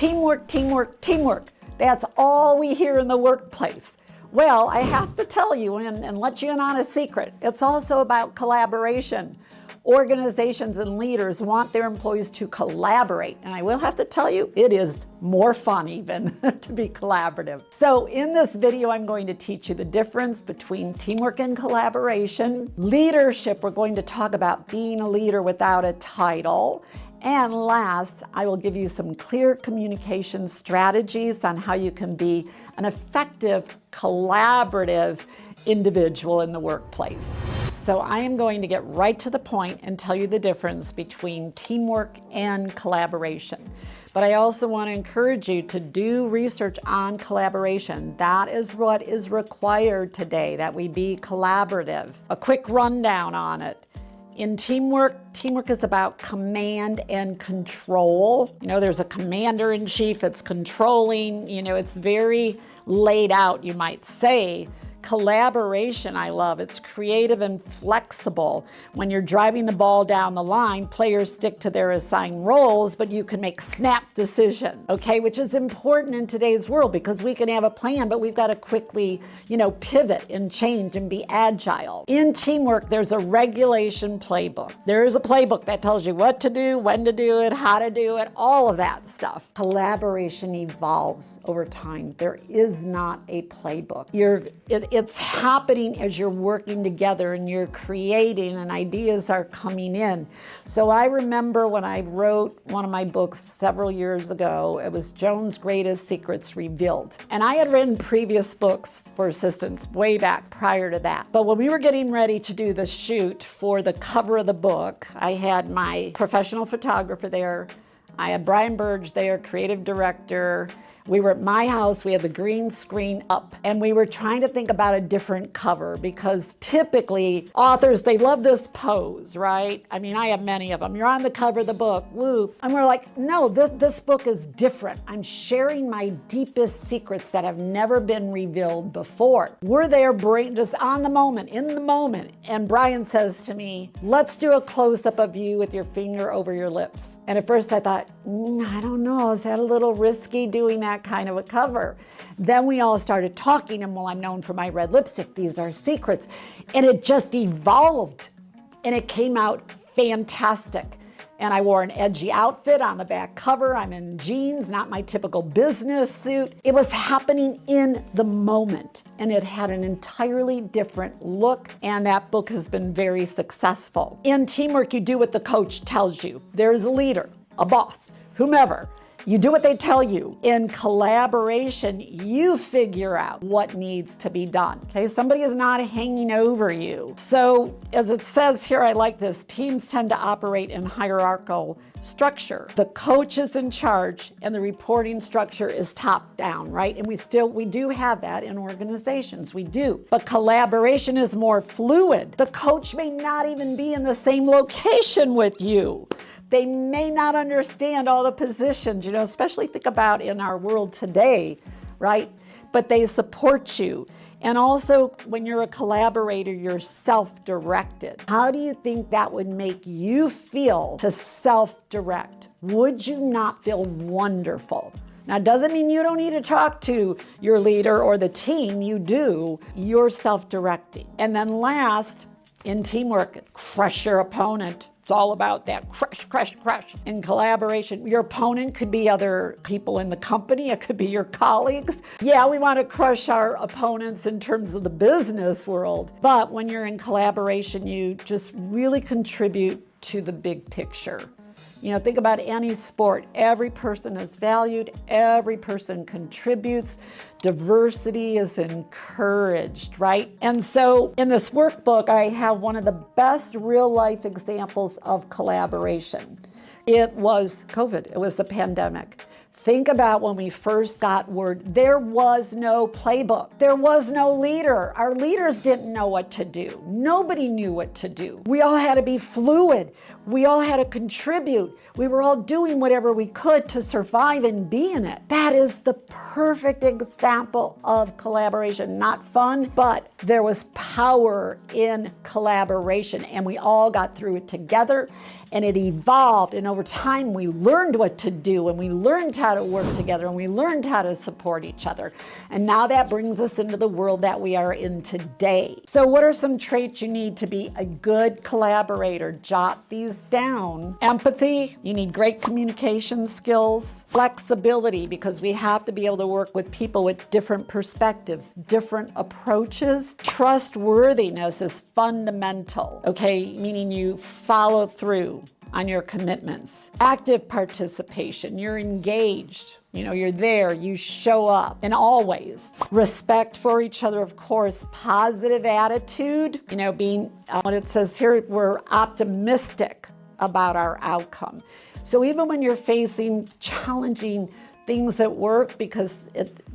teamwork, teamwork, teamwork. That's all we hear in the workplace. Well, I have to tell you and let you in on a secret. It's also about collaboration. Organizations and leaders want their employees to collaborate. And I will have to tell you, it is more fun even to be collaborative. So in this video, I'm going to teach you the difference between teamwork and collaboration. Leadership, we're going to talk about being a leader without a title. And last, I will give you some clear communication strategies on how you can be an effective, collaborative individual in the workplace. So I am going to get right to the point and tell you the difference between teamwork and collaboration. But I also want to encourage you to do research on collaboration. That is what is required today, that we be collaborative. A quick rundown on it. In teamwork is about command and control. You know, there's a commander-in-chief, it's controlling, it's very laid out, you might say. Collaboration, I love. It's creative and flexible. When you're driving the ball down the line, players stick to their assigned roles, but you can make snap decisions, okay? Which is important in today's world because we can have a plan, but we've got to quickly, pivot and change and be agile. In teamwork, there's a regulation playbook. There is a playbook that tells you what to do, when to do it, how to do it, all of that stuff. Collaboration evolves over time. There is not a playbook. It's happening as you're working together and you're creating and ideas are coming in. So I remember when I wrote one of my books several years ago, it was Joan's Greatest Secrets Revealed. And I had written previous books for assistants way back prior to that. But when we were getting ready to do the shoot for the cover of the book, I had my professional photographer there. I had Joan Burge there, creative director. We were at my house, we had the green screen up, and we were trying to think about a different cover because typically authors, they love this pose, right? I mean, I have many of them. You're on the cover of the book, woo. And we're like, no, this book is different. I'm sharing my deepest secrets that have never been revealed before. We're there just on the moment, in the moment. And Brian says to me, let's do a close-up of you with your finger over your lips. And at first I thought, I don't know, is that a little risky doing that kind of a cover? Then we all started talking, and I'm known for my red lipstick, these are secrets. And it just evolved, and it came out fantastic. And I wore an edgy outfit on the back cover. I'm in jeans, not my typical business suit. It was happening in the moment, and it had an entirely different look, and that book has been very successful. In teamwork, you do what the coach tells you. There's a leader, a boss, whomever. You do what they tell you. In collaboration, you figure out what needs to be done. Okay, somebody is not hanging over you. So as it says here, I like this, teams tend to operate in hierarchical structure. The coach is in charge and the reporting structure is top down, right? And we do have that in organizations, we do. But collaboration is more fluid. The coach may not even be in the same location with you. They may not understand all the positions, especially think about in our world today, right? But they support you. And also, when you're a collaborator, you're self-directed. How do you think that would make you feel to self-direct? Would you not feel wonderful? Now, it doesn't mean you don't need to talk to your leader or the team. You do. You're self-directing. And then last, in teamwork, crush your opponent. It's all about that crush, crush, crush. In collaboration, your opponent could be other people in the company. It could be your colleagues. Yeah, we want to crush our opponents in terms of the business world. But when you're in collaboration, you just really contribute to the big picture. Think about any sport. Every person is valued. Every person contributes. Diversity is encouraged, right? And so in this workbook, I have one of the best real-life examples of collaboration. It was COVID. It was the pandemic. Think about when we first got word, there was no playbook. There was no leader. Our leaders didn't know what to do. Nobody knew what to do. We all had to be fluid. We all had to contribute. We were all doing whatever we could to survive and be in it. That is the perfect example of collaboration. Not fun, but there was power in collaboration, and we all got through it together. and it evolved, and over time we learned what to do, and we learned how to work together, and we learned how to support each other. And now that brings us into the world that we are in today. So what are some traits you need to be a good collaborator? Jot these down. Empathy, you need great communication skills. Flexibility, because we have to be able to work with people with different perspectives, different approaches. Trustworthiness is fundamental, okay? Meaning you follow through on your commitments. Active participation, you're engaged. You're there, you show up, and always. Respect for each other, of course. Positive attitude, being, what it says here, we're optimistic about our outcome. So even when you're facing challenging things at work, because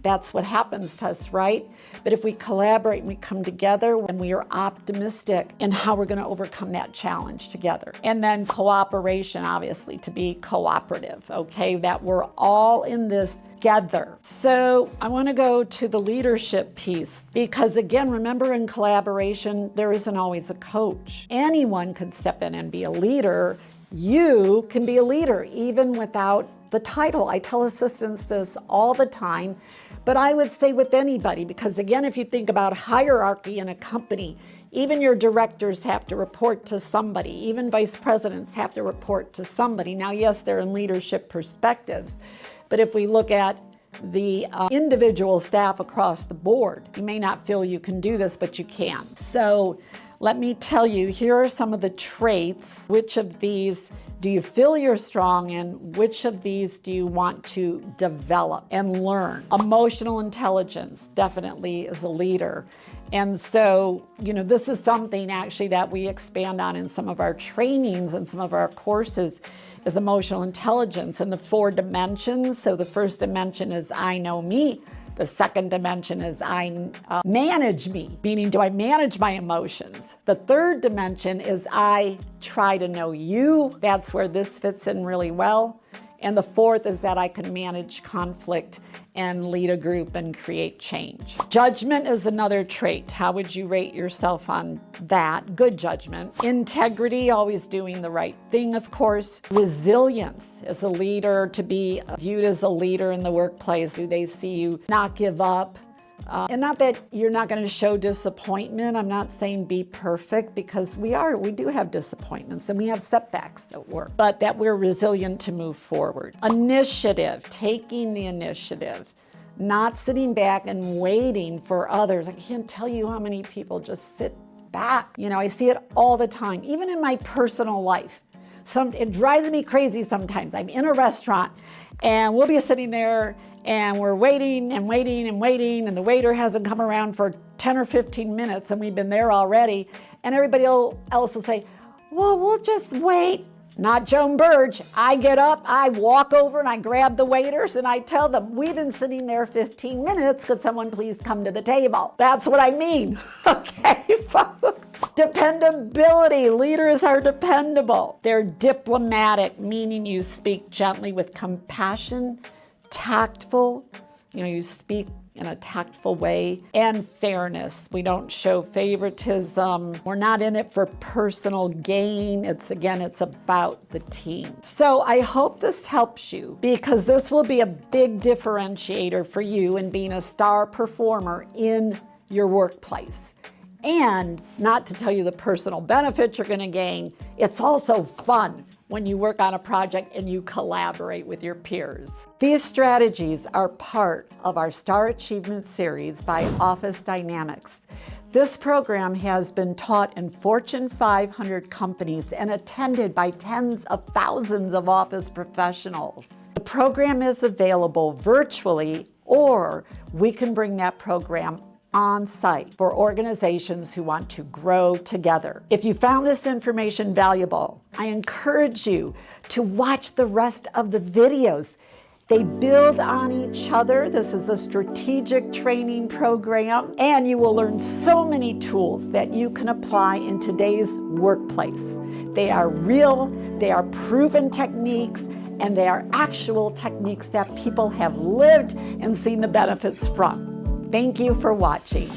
that's what happens to us, right? But if we collaborate and we come together and we are optimistic in how we're going to overcome that challenge together. And then cooperation, obviously, to be cooperative, okay? That we're all in this together. So I want to go to the leadership piece, because again, remember, in collaboration, there isn't always a coach. Anyone can step in and be a leader. You can be a leader even without the title. I tell assistants this all the time, but I would say with anybody, because again, if you think about hierarchy in a company, even your directors have to report to somebody, even vice presidents have to report to somebody. Now, yes, they're in leadership perspectives, but if we look at the individual staff across the board, you may not feel you can do this, but you can. So let me tell you, here are some of the traits. Which of these do you feel you're strong in? Which of these do you want to develop and learn? Emotional intelligence definitely is a leader. And so, this is something actually that we expand on in some of our trainings and some of our courses, is emotional intelligence and the 4 dimensions. So the first dimension is I know me. The second dimension is I manage me, meaning do I manage my emotions? The third dimension is I try to know you. That's where this fits in really well. And the fourth is that I can manage conflict and lead a group and create change. Judgment is another trait. How would you rate yourself on that? Good judgment. Integrity, always doing the right thing, of course. Resilience as a leader, to be viewed as a leader in the workplace. Do they see you not give up? And not that you're not going to show disappointment. I'm not saying be perfect, because we do have disappointments and we have setbacks at work, but that we're resilient to move forward. Initiative, taking the initiative, not sitting back and waiting for others. I can't tell you how many people just sit back. I see it all the time, even in my personal life. It drives me crazy sometimes. I'm in a restaurant and we'll be sitting there and we're waiting and waiting and waiting, and the waiter hasn't come around for 10 or 15 minutes and we've been there already. And everybody else will say, well, we'll just wait. Not Joan Burge. I get up, I walk over and I grab the waiters and I tell them, we've been sitting there 15 minutes. Could someone please come to the table? That's what I mean. Okay, folks. Dependability. Leaders are dependable. They're diplomatic, meaning you speak gently with compassion, tactful, you speak in a tactful way, and fairness. We don't show favoritism. We're not in it for personal gain. It's about the team. So I hope this helps you, because this will be a big differentiator for you in being a star performer in your workplace. And not to tell you the personal benefits you're going to gain, it's also fun when you work on a project and you collaborate with your peers. These strategies are part of our Star Achievement series by Office Dynamics. This program has been taught in Fortune 500 companies and attended by tens of thousands of office professionals. The program is available virtually, or we can bring that program on site for organizations who want to grow together. If you found this information valuable, I encourage you to watch the rest of the videos. They build on each other. This is a strategic training program, and you will learn so many tools that you can apply in today's workplace. They are real, they are proven techniques, and they are actual techniques that people have lived and seen the benefits from. Thank you for watching.